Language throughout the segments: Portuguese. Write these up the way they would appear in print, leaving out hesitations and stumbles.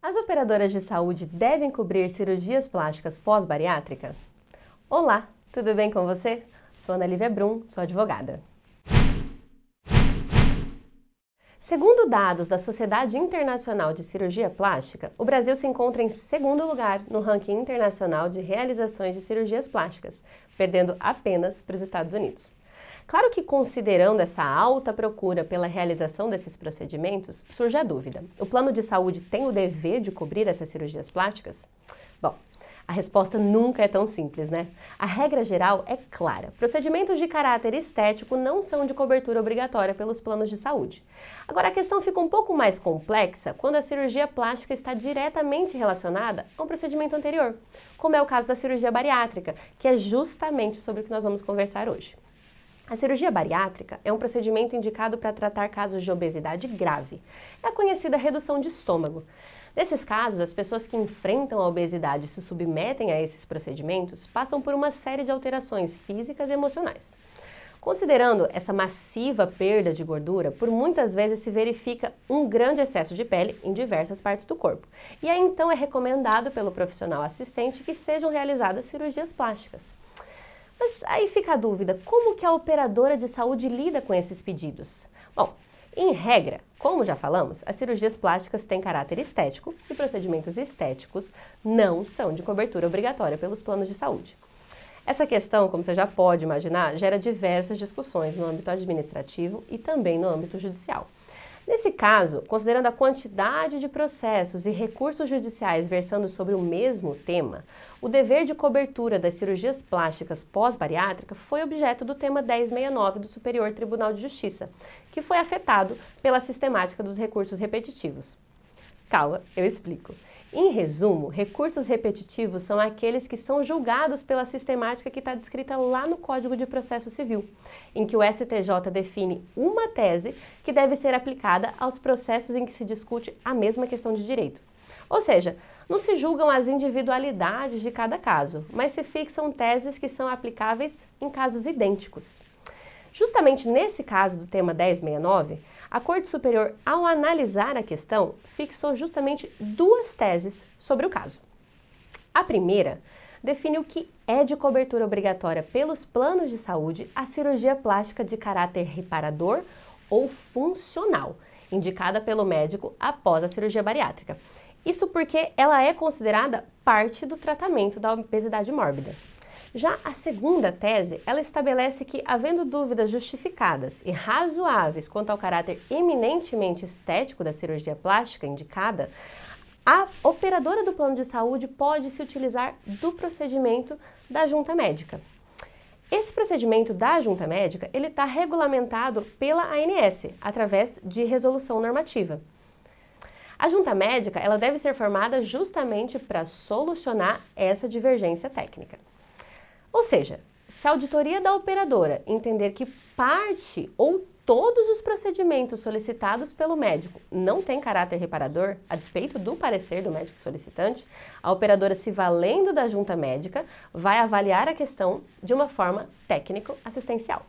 As operadoras de saúde devem cobrir cirurgias plásticas pós-bariátrica? Olá, tudo bem com você? Sou Ana Lívia Brum, sou advogada. Segundo dados da Sociedade Internacional de Cirurgia Plástica, o Brasil se encontra em segundo lugar no ranking internacional de realizações de cirurgias plásticas, perdendo apenas para os Estados Unidos. Claro que, considerando essa alta procura pela realização desses procedimentos, surge a dúvida: o plano de saúde tem o dever de cobrir essas cirurgias plásticas? Bom, a resposta nunca é tão simples, né? A regra geral é clara: procedimentos de caráter estético não são de cobertura obrigatória pelos planos de saúde. Agora, a questão fica um pouco mais complexa quando a cirurgia plástica está diretamente relacionada a um procedimento anterior, como é o caso da cirurgia bariátrica, que é justamente sobre o que nós vamos conversar hoje. A cirurgia bariátrica é um procedimento indicado para tratar casos de obesidade grave. É a conhecida redução de estômago. Nesses casos, as pessoas que enfrentam a obesidade e se submetem a esses procedimentos passam por uma série de alterações físicas e emocionais. Considerando essa massiva perda de gordura, por muitas vezes se verifica um grande excesso de pele em diversas partes do corpo. E aí então é recomendado pelo profissional assistente que sejam realizadas cirurgias plásticas. Mas aí fica a dúvida: como que a operadora de saúde lida com esses pedidos? Bom, em regra, como já falamos, as cirurgias plásticas têm caráter estético e procedimentos estéticos não são de cobertura obrigatória pelos planos de saúde. Essa questão, como você já pode imaginar, gera diversas discussões no âmbito administrativo e também no âmbito judicial. Nesse caso, considerando a quantidade de processos e recursos judiciais versando sobre o mesmo tema, o dever de cobertura das cirurgias plásticas pós-bariátrica foi objeto do tema 1069 do Superior Tribunal de Justiça, que foi afetado pela sistemática dos recursos repetitivos. Calma, eu explico. Em resumo, recursos repetitivos são aqueles que são julgados pela sistemática que está descrita lá no Código de Processo Civil, em que o STJ define uma tese que deve ser aplicada aos processos em que se discute a mesma questão de direito. Ou seja, não se julgam as individualidades de cada caso, mas se fixam teses que são aplicáveis em casos idênticos. Justamente nesse caso do tema 1069, a Corte Superior, ao analisar a questão, fixou justamente duas teses sobre o caso. A primeira define o que é de cobertura obrigatória pelos planos de saúde a cirurgia plástica de caráter reparador ou funcional, indicada pelo médico após a cirurgia bariátrica. Isso porque ela é considerada parte do tratamento da obesidade mórbida. Já a segunda tese, ela estabelece que, havendo dúvidas justificadas e razoáveis quanto ao caráter eminentemente estético da cirurgia plástica indicada, a operadora do plano de saúde pode se utilizar do procedimento da junta médica. Esse procedimento da junta médica, ele está regulamentado pela ANS, através de resolução normativa. A junta médica, ela deve ser formada justamente para solucionar essa divergência técnica. Ou seja, se a auditoria da operadora entender que parte ou todos os procedimentos solicitados pelo médico não têm caráter reparador, a despeito do parecer do médico solicitante, a operadora, se valendo da junta médica, vai avaliar a questão de uma forma técnico-assistencial.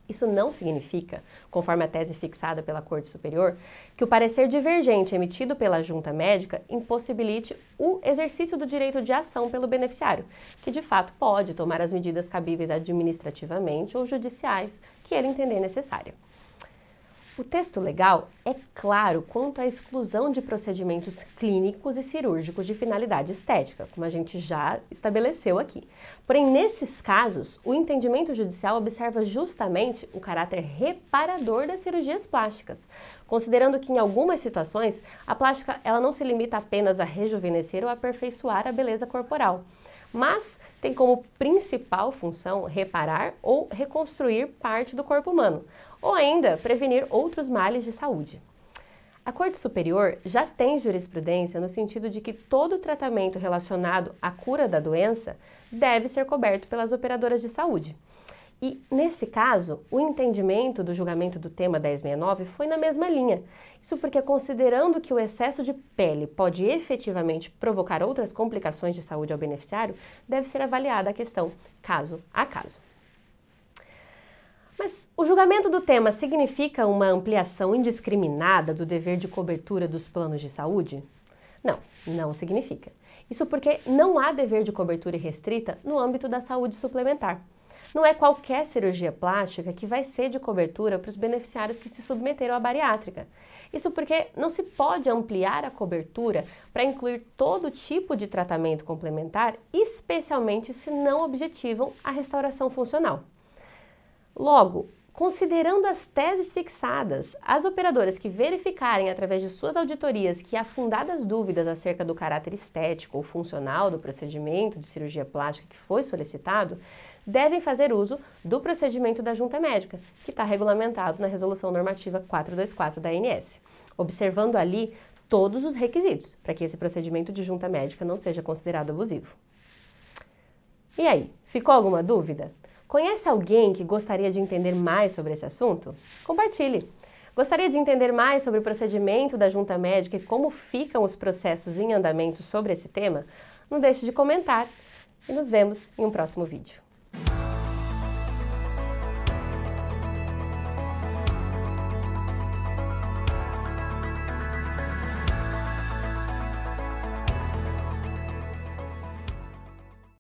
Isso não significa, conforme a tese fixada pela Corte Superior, que o parecer divergente emitido pela junta médica impossibilite o exercício do direito de ação pelo beneficiário, que de fato pode tomar as medidas cabíveis administrativamente ou judiciais que ele entender necessária. O texto legal é claro quanto à exclusão de procedimentos clínicos e cirúrgicos de finalidade estética, como a gente já estabeleceu aqui. Porém, nesses casos, o entendimento judicial observa justamente o caráter reparador das cirurgias plásticas, considerando que, em algumas situações, a plástica ela não se limita apenas a rejuvenescer ou aperfeiçoar a beleza corporal, mas tem como principal função reparar ou reconstruir parte do corpo humano, ou ainda prevenir outros males de saúde. A Corte Superior já tem jurisprudência no sentido de que todo tratamento relacionado à cura da doença deve ser coberto pelas operadoras de saúde. E, nesse caso, o entendimento do julgamento do tema 1069 foi na mesma linha. Isso porque, considerando que o excesso de pele pode efetivamente provocar outras complicações de saúde ao beneficiário, deve ser avaliada a questão caso a caso. Mas o julgamento do tema significa uma ampliação indiscriminada do dever de cobertura dos planos de saúde? Não significa. Isso porque não há dever de cobertura irrestrita no âmbito da saúde suplementar. Não é qualquer cirurgia plástica que vai ser de cobertura para os beneficiários que se submeteram à bariátrica. Isso porque não se pode ampliar a cobertura para incluir todo tipo de tratamento complementar, especialmente se não objetivam a restauração funcional. Logo, considerando as teses fixadas, as operadoras que verificarem através de suas auditorias que há fundadas dúvidas acerca do caráter estético ou funcional do procedimento de cirurgia plástica que foi solicitado, devem fazer uso do procedimento da junta médica, que está regulamentado na Resolução Normativa 424 da ANS, observando ali todos os requisitos para que esse procedimento de junta médica não seja considerado abusivo. E aí, ficou alguma dúvida? Conhece alguém que gostaria de entender mais sobre esse assunto? Compartilhe! Gostaria de entender mais sobre o procedimento da junta médica e como ficam os processos em andamento sobre esse tema? Não deixe de comentar e nos vemos em um próximo vídeo.